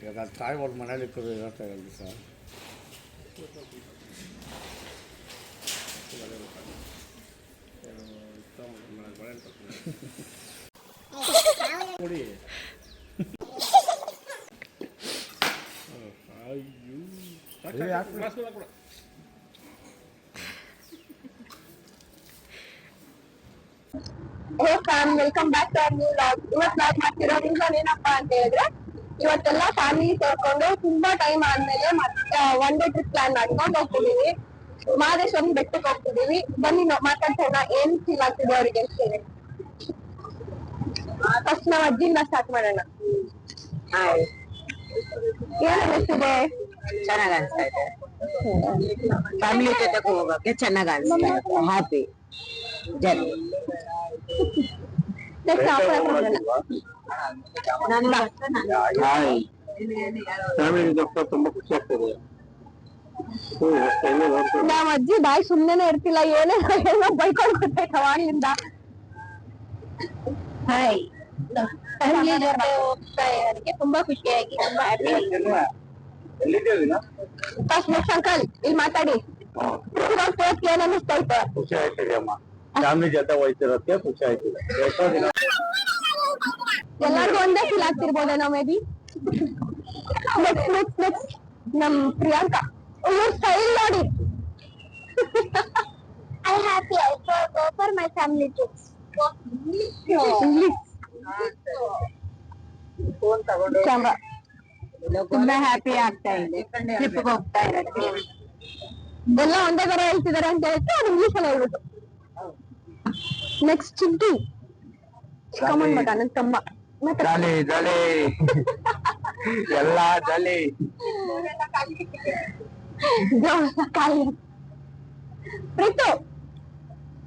ಇವಾಗ ತಾಯಿ ಅವ್ರ ಮನೇಲಿ ಇರೋಕ್ಕಾಗಲ್ಲ ಸರ್. ನೋಡಿ welcome back to our new vlog. ಇವತ್ತು ನಾವು ಮಾಡ್ತಿರೋ ರೀಸನ್ ಏನಪ್ಪಾ ಅಂತ ಹೇಳಿದ್ರೆ, ಇವತ್ತೆಲ್ಲ ಫ್ಯಾಮಿಲಿ ಸೇರ್ಕೊಂಡು ತುಂಬಾ ಟೈಮ್ ಆದ್ಮೇಲೆ ಮತ್ತೆ ಒನ್ ಡೇ ಟ್ರಿಪ್ ಪ್ಲಾನ್ ಮಾಡ್ಕೊಂಡು ಹೋಗ್ತಿದೀವಿ. ಮಹದೇಶ್ವರನ ಬೆಟ್ಟಕ್ಕೆ ಹೋಗ್ತಿದೀವಿ. ಬನ್ನಿ ನಾವು ಮಾತಾಡ್ಸೋಣ, ಏನ್ ಫೀಲ್ ಆಗ್ತಿದೆ ಅವ್ರಿಗೆ ಅಂತೇಳಿ. ಫಸ್ಟ್ ನಾವು ಅಜ್ಜಿಯಿಂದ ಸ್ಟಾರ್ಟ್ ಮಾಡೋಣ. ಏನ್ ಅನಿಸ್ತಿದೆ? ಚೆನ್ನಾಗ್ ಅನ್ಸ್ತಾ ಇದೆ. ಫ್ಯಾಮಿಲಿ ಜೊತೆ ಹೋಗಕ್ಕೆ ಚೆನ್ನಾಗ್ ಅನ್ಸ್ತಾ ಇದೆ. Happy journey. ನಾವ್ ಅಜ್ಜಿ ಬಾಯಿ ಸುಮ್ನೆ ಇರ್ತಿಲ್ಲ, ಏನೇ ಬೈಕೊಂಡ್ ಕೊಡ್ಬೇಕು ಅವಾಗ್ಲಿಂದ. ಹಾಯ್, ಫ್ಯಾಮಿಲಿ ಜೊತೆ ಹೋಗ್ತಾ ಇರೋದಕ್ಕೆ ತುಂಬಾ ಖುಷಿಯಾಗಿ ತುಂಬಾ ಹ್ಯಾಪಿ ಆಗಿದೆ. ಫಸ್ಟ್ ಅಂಕಲ್ ಇಲ್ಲಿ ಮಾತಾಡಿ. ಏನ್ ಅನಿಸ್ತೈತೆ? ಖುಷಿ ಆಯ್ತಿದೆ ಅಮ್ಮ, ಫ್ಯಾಮಿಲಿ ಜೊತೆ ಹೋಯ್ತಿರೋದಕ್ಕೆ ಖುಷಿ ಆಯ್ತಿದೆ. ಎಲ್ಲರಿಗೂ ಒಂದೇ ಫೀಲ್ ಆಗ್ತಿರ್ಬೋದೇನೋ ಮೇ ಬಿ. ನೆಕ್ಸ್ಟ್ ನಮ್ ಪ್ರಿಯಾಂಕಾ, ಇವ್ರ ಸ್ಟೈಲ್ ನೋಡಿ. I happy go for my family trips. Camera ತುಂಬಾ ಹ್ಯಾಪಿ ಆಗ್ತಾ ಇದೆ ಟ್ರಿಪ್ ಹೋಗ್ತಾ ಇರೋದಕ್ಕೆ. ಎಲ್ಲ ಒಂದೇ ತರ ಹೇಳ್ತಿದಾರೆ ಅಂತ ಹೇಳ್ತಾ ಅದು ಇಂಗ್ಲಿಷ್ ಅಲ್ಲಿ ಹೇಳ್ಬಿಟ್ಟು. ನೆಕ್ಸ್ಟ್ ಚಿಂಟು ಕಮನ್ ಮಗ, ನನ್ ತಮ್ಮ. ಜಾಲಿ ಜಾಲಿ ಎಲ್ಲ ಜಾಲಿ. ಪ್ರೀತು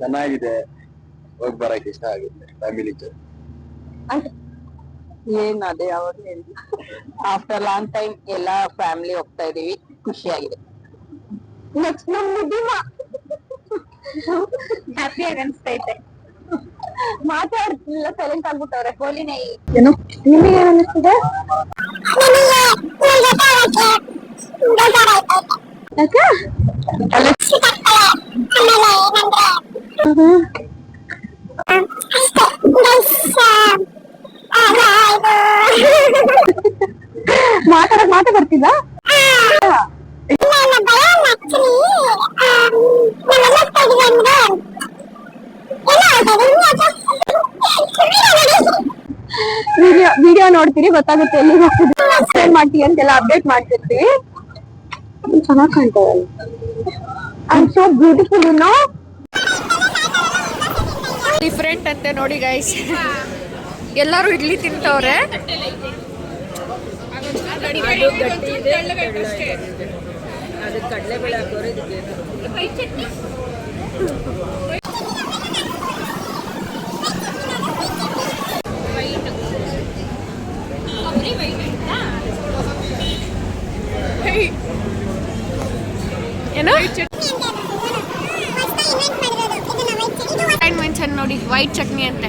ಚೆನ್ನಾಗಿದೆ, ಹೋಗಿ ಬರಕ್ಕೆ ಇಷ್ಟ ಆಗುತ್ತೆ ಫ್ಯಾಮಿಲಿ ಜೊತೆ. ಏನ್ ಅದೇ ಯಾವಾಗ ಆಫ್ಟರ್ ಲಾಂಗ್ ಟೈಮ್ ಎಲ್ಲ ಫ್ಯಾಮಿಲಿ ಹೋಗ್ತಾ ಇದೀವಿ, ಖುಷಿಯಾಗಿದೆ. ನೆಕ್ಸ್ಟ್ ನಮ್ ಮುದ್ದಿಮ ಹ್ಯಾಪಿಯಾಗಿ ಅನ್ಸ್ತೈತೆ. ಮಾತಾಡ್ತಿಲ್ಲ, ಸೈಲೆಂಟ್ ಆಗ್ಬಿಟ್ಟವ್ರೆ. ಗೋಲಿನೇ ಏನು ನಿಮಗೆ ಏನ್ ಅನಿಸ್ತಿದೆ? ಮಾತಾ ಬರ್ತಿಲ್ಲ. ವಿಡಿಯೋ ನೋಡ್ತೀರಿ, ಗೊತ್ತಾಗುತ್ತೆ ಎಲ್ಲಿ ಹೋಗ್ತಿದ್ವಿ ಮಾಡ್ತೀವಿ ಅಂತೆಲ್ಲ ಅಪ್ಡೇಟ್ ಮಾಡ್ತಿರ್ತೀವಿ. ಚೆನ್ನಾಗ್ ಕಾಣ್ತದೆ. I am so beautiful, you know. Different ಅಂತೆ ನೋಡಿ ಗೈಸ್, ಎಲ್ಲರೂ ಇಡ್ಲಿ ತಿಂತವ್ರೆ. ಕಡಲೆಬೇಳೆ ಹಾಕೋರು ಇದಕ್ಕೆ. ಏನು ಮೆನ್ಷನ್ ನೋಡಿ, ವೈಟ್ ಚಟ್ನಿ ಅಂತೆ.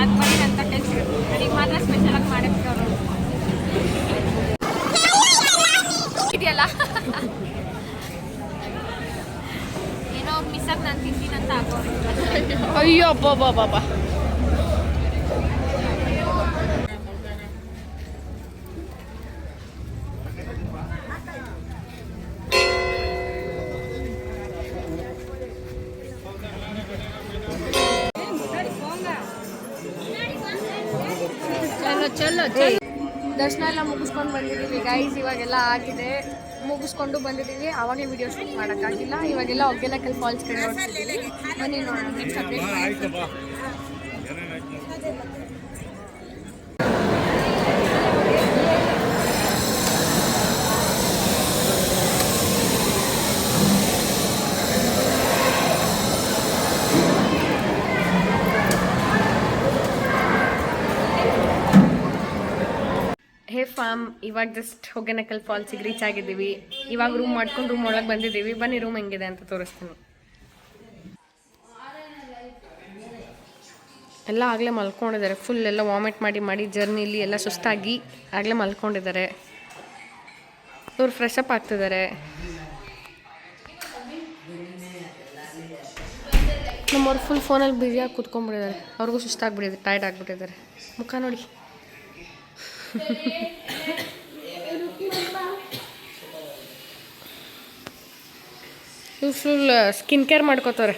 ಅದು ಬರೀ ಅಂತ ಟೇಸ್ಟ್, ನನಗೆ ಮಾತ್ರ ಸ್ಪೆಷಲ್ ಆಗಿ ಮಾಡಿರ್ತಾರೆ ಇದೆಯಲ್ಲ. ಏನೋ ಮಿಸ್ ಆಗಿ ನಾನು ತಿಂತೀನಂತ ಹಾಕೋರು. ಅಯ್ಯೋ ಅಬ್ಬಬ್ಬಬ್ಬ. ದರ್ಶನ ಎಲ್ಲ ಮುಗಿಸ್ಕೊಂಡು ಬಂದಿದ್ದೀವಿ ಗೈಸ್. ಇವಾಗೆಲ್ಲ ಆಗಿದೆ, ಮುಗಿಸ್ಕೊಂಡು ಬಂದಿದ್ದೀವಿ. ಅವಾಗೇ ವಿಡಿಯೋ ಶೂಟ್ ಮಾಡೋಕ್ಕಾಗಿಲ್ಲ. ಇವಾಗೆಲ್ಲ ಹೊಗೆನಕಲ್ ಫಾಲ್ಸ್ ಕಡೆ ನೋಡ್ತಿದ್ದೀವಿ. ಬನ್ನಿ ನೋಡೋಣ ನೆಕ್ಸ್ಟ್ ಅಪ್ಡೇಟ್. ಹೇ ಫಾರ್ಮ್, ಇವಾಗ ಜಸ್ಟ್ ಹೊಗೆನಕಲ್ ಫಾಲ್ಸಿಗೆ ರೀಚ್ ಆಗಿದ್ದೀವಿ. ಇವಾಗ ರೂಮ್ ಮಾಡ್ಕೊಂಡು ರೂಮ್ ಒಳಗೆ ಬಂದಿದ್ದೀವಿ. ಬನ್ನಿ ರೂಮ್ ಹೆಂಗಿದೆ ಅಂತ ತೋರಿಸ್ತೀನಿ. ಎಲ್ಲ ಆಗಲೇ ಮಲ್ಕೊಂಡಿದ್ದಾರೆ. ಫುಲ್ ಎಲ್ಲ ವಾಮಿಟ್ ಮಾಡಿ ಜರ್ನಿಲಿ ಎಲ್ಲ ಸುಸ್ತಾಗಿ ಆಗಲೇ ಮಲ್ಕೊಂಡಿದ್ದಾರೆ. ಇವ್ರು ಫ್ರೆಶ್ ಅಪ್ ಆಗ್ತಿದ್ದಾರೆ. ನಮ್ಮವ್ರು ಫುಲ್ ಫೋನಲ್ಲಿ ಬ್ಯುಸಿಯಾಗಿ ಕೂತ್ಕೊಂಡ್ಬಿಟ್ಟಿದ್ದಾರೆ. ಅವ್ರಿಗೂ ಸುಸ್ತಾಗ್ಬಿಟ್ಟಿದೆ, ಟೈರ್ಡ್ ಆಗಿಬಿಟ್ಟಿದ್ದಾರೆ. ಮುಖ ನೋಡಿ. ಇವ್ರು ಫುಲ್ ಸ್ಕಿನ್ ಕೇರ್ ಮಾಡ್ಕೋತಾರೆ.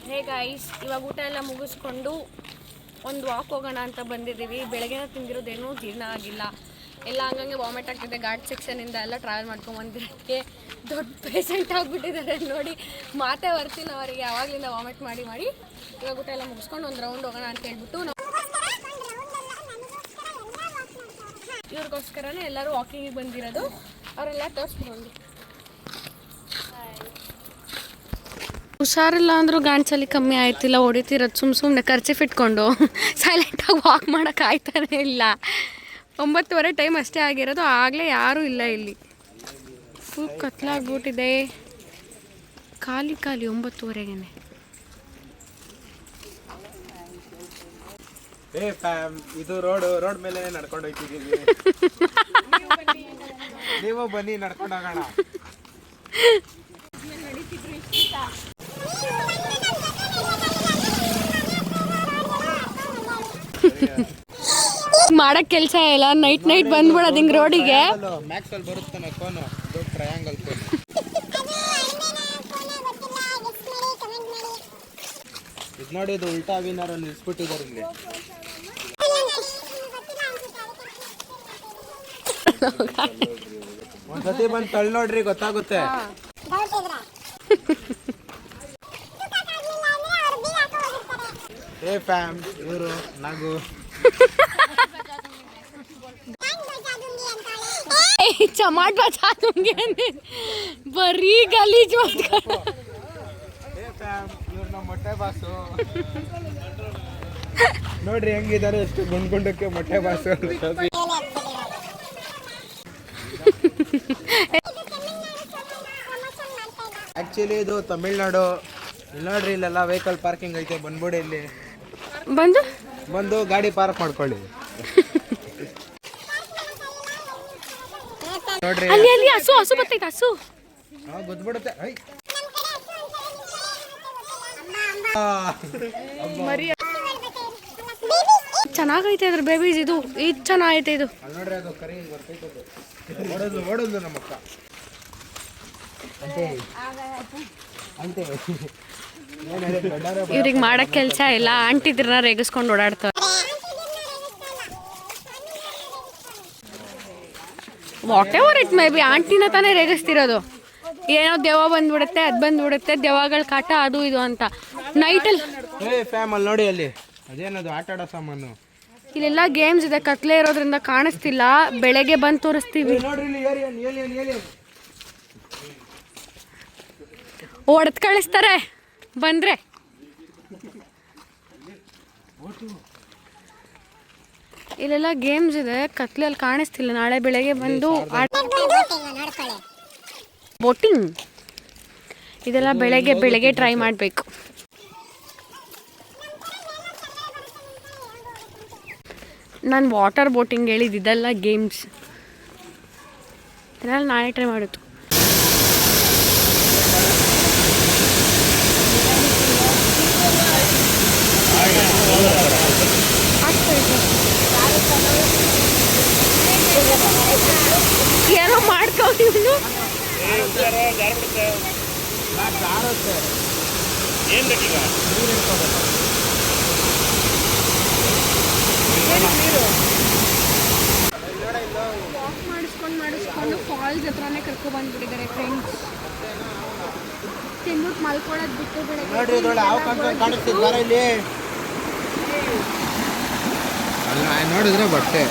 ಹೇ ಗೈಸ್, ಇವಾಗ ಊಟ ಎಲ್ಲ ಮುಗಿಸ್ಕೊಂಡು ಒಂದು ವಾಕ್ ಹೋಗೋಣ ಅಂತ ಬಂದಿದ್ದೀವಿ. ಬೆಳಗ್ಗೆನ ತಿಂದಿರೋದೇನೂ ಜೀರ್ಣ ಆಗಿಲ್ಲ, ಎಲ್ಲ ಹಂಗಂಗೆ ವಾಮಿಟ್ ಆಗ್ತಿದೆ. ಘಾಟ್ ಸೆಕ್ಷನಿಂದ ಎಲ್ಲ ಟ್ರಾವೆಲ್ ಮಾಡ್ಕೊಂಬಂದಿರೋಕ್ಕೆ ದೊಡ್ಡ ಪೇಷಂಟ್ ಆಗಿಬಿಟ್ಟಿದ್ದಾರೆ ನೋಡಿ. ಮಾತೇ ಬರ್ತಿಲ್ಲ ಅವರಿಗೆ, ಯಾವಾಗಲಿಂದ ವಾಮಿಟ್ ಮಾಡಿ ಇವಾಗ ಊಟ ಎಲ್ಲ ಮುಗಿಸ್ಕೊಂಡು ಒಂದು ರೌಂಡ್ ಹೋಗೋಣ ಅಂತ ಹೇಳ್ಬಿಟ್ಟು ನಾವು ಇವ್ರಿಗೋಸ್ಕರನೇ ಎಲ್ಲರೂ ವಾಕಿಂಗಿಗೆ ಬಂದಿರೋದು. ಅವರೆಲ್ಲ ತೋರಿಸ್ಕೊಂಡು ಹುಷಾರಿಲ್ಲ ಅಂದರೂ ಗಾಂಚಲಿ ಕಮ್ಮಿ ಆಯ್ತಿಲ್ಲ, ಹೊಡಿತಿರೋದು ಸುಮ್ಮನೆ ಖರ್ಚಿಫ್ ಇಟ್ಕೊಂಡು ಸೈಲೆಂಟಾಗಿ ವಾಕ್ ಮಾಡೋಕೆ ಆಯ್ತಾನೆ ಇಲ್ಲ. 9:30 ಟೈಮ್ ಅಷ್ಟೇ ಆಗಿರೋದು, ಆಗಲೇ ಯಾರೂ ಇಲ್ಲ ಇಲ್ಲಿ. ಫುಲ್ ಕತ್ಲಾಗ್ಬಿಟ್ಟಿದೆ, ಖಾಲಿ 9:30ಗೆ. ಇದು ರೋಡ್ ಮೇಲೆ ನಡ್ಕೊಂಡು ಹೋಗ್ತಿದ್ದೀವಿ. ನೀವು ಬನ್ನಿ ನಡ್ಕೊಂಡು ಹೋಗೋಣ. ಮಾಡಕ್ ಕೆಲಸ ಇಲ್ಲ, ನೈಟ್ ಬಂದ್ಬಿಡೋದು ಹಿಂಗ್ ರೋಡಿಗೆ. ಮ್ಯಾಕ್ಸಲ್ಲಿ ಬರುತ್ತಾನೆ ಫೋನು, ದೊಡ್ಡ ಟ್ರಯಾಂಗಲ್ ಫೋನ್. ಇದು ನೋಡಿ, ಇದು ಉಲ್ಟಾ ವಿನಾರು ನಿಲ್ಸ್ಬಿಟ್ಟಿದ್ದಾರೆ ಇಲ್ಲಿ. ಒಂದ್ಸತಿ ಬಂದು ತಳ್ಳಿ ನೋಡ್ರಿ, ಗೊತ್ತಾಗುತ್ತೆ. ಏ ಫ್ಯಾಮ್, ಇವರು ನಗು. ಚಮಾಟ್ ಬಚಾ दूंगी ಬರೀ ಗಲೀಜ್ ಮಾಡ್ಕೊಂಡು. ಏ ಫ್ಯಾಮ್, ಇವ್ರು ನಮ್ಮ ಮೊಟ್ಟೆ ಬಾಸು ನೋಡ್ರಿ ಹೆಂಗಿದ್ದಾರೆ, ಎಷ್ಟು ಗುಂಡ್ಗುಂಡಕ್ಕೆ ಮೊಟ್ಟೆ ಬಾಸು. ಆಕ್ಚುಲಿ ಇದು ತಮಿಳ್ನಾಡು. ಇಲ್ಲಿ ನೋಡ್ರಿ, ಇಲ್ಲೆಲ್ಲ ವೆಹಿಕಲ್ ಪಾರ್ಕಿಂಗ್ ಐತೆ. ಬಂದ್ಬಿಡಿ, ಇಲ್ಲಿ ಬಂದು ಗಾಡಿ ಪಾರ್ಕ್ ಮಾಡ್ಕೊಳ್ಳಿ. ನೋಡ್ರಿ, ಅಲ್ಲಿ ಹಸು ಬರ್ತೈತೆ, ಹಸು ಗೊತ್ಬಿಡುತ್ತೆ. ಚೆನ್ನಾಗೈತೆ ಅದ್ರ ಬೇಬೀಸ್. ಇದು ಚೆನ್ನಾಗೈತೆ ಇದು. ನೋಡ್ರಿ, ಅದು ಕರಿ ಬರ್ತೈತೆ. ಓಡೋದು ನಮ್ಮಕ್ಕ ಅಂತೆ. ಇವ್ರಿಗೆ ಮಾಡಕ್ ಕೆಲಸ ಇಲ್ಲ, ಆಂಟಿದ್ರನ್ನ ರೇಗಿಸ್ಕೊಂಡು ಓಡಾಡ್ತಾರೆ. Whatever it may be, ಆಂಟಿನ ತಾನೇ ರೇಗಿಸ್ತಿರೋದು. ಏನೋ ದೆವ್ವ ಬಂದ್ಬಿಡುತ್ತೆ, ಅದು ಬಂದ್ಬಿಡುತ್ತೆ, ದೆವ್ವಗಳ ಕಾಟ ಅದು ಇದು ಅಂತ. ನೈಟಲ್ಲಿ ಫ್ಯಾಮಲ್ಲಿ ನೋಡಿ, ಅಲ್ಲಿ ಅದೇನದು ಆಟ ಆಡೋ ಸಾಮಾನು. ಇಲ್ಲೆಲ್ಲ ಗೇಮ್ಸ್ ಇದೆ, ಕತ್ಲೆ ಇರೋದ್ರಿಂದ ಕಾಣಿಸ್ತಿಲ್ಲ. ಬೆಳಗ್ಗೆ ಬಂದು ತೋರಿಸ್ತೀವಿ. ಹೊಡೆದು ಕಳಿಸ್ತಾರೆ ಬಂದ್ರೆ. ಇಲ್ಲೆಲ್ಲ ಗೇಮ್ಸ್ ಇದೆ, ಕತ್ಲಲ್ಲಿ ಕಾಣಿಸ್ತಿಲ್ಲ. ನಾಳೆ ಬೆಳಗ್ಗೆ ಬಂದು ಬೋಟಿಂಗ್ ಇದೆಲ್ಲ ಬೆಳಗ್ಗೆ ಟ್ರೈ ಮಾಡಬೇಕು. ನಾನು ವಾಟರ್ ಬೋಟಿಂಗ್ ಹೇಳಿದ್ದು, ಇದೆಲ್ಲ ಗೇಮ್ಸ್. ಇದೆಲ್ಲ ನಾಳೆ ಟ್ರೈ ಮಾಡೋದು. ಏನೋ ಮಾಡ್ಕೊಂಡು ವಾಕ್ ಮಾಡಿಸ್ಕೊಂಡು ಫಾಲ್ಸ್ ಹತ್ರನೇ ಕರ್ಕೊಂಡು ಬಂದ್ಬಿಟ್ಟಿದ್ದಾರೆ ಫ್ರೆಂಡ್ಸ್. ತಿಂದ್ಬಿಟ್ಟು ಮಲ್ಕೊಳ್ಳೋದು ಬಿಟ್ಟು ನೋಡಿದ್ರೆ ಬಟ್ಟೆ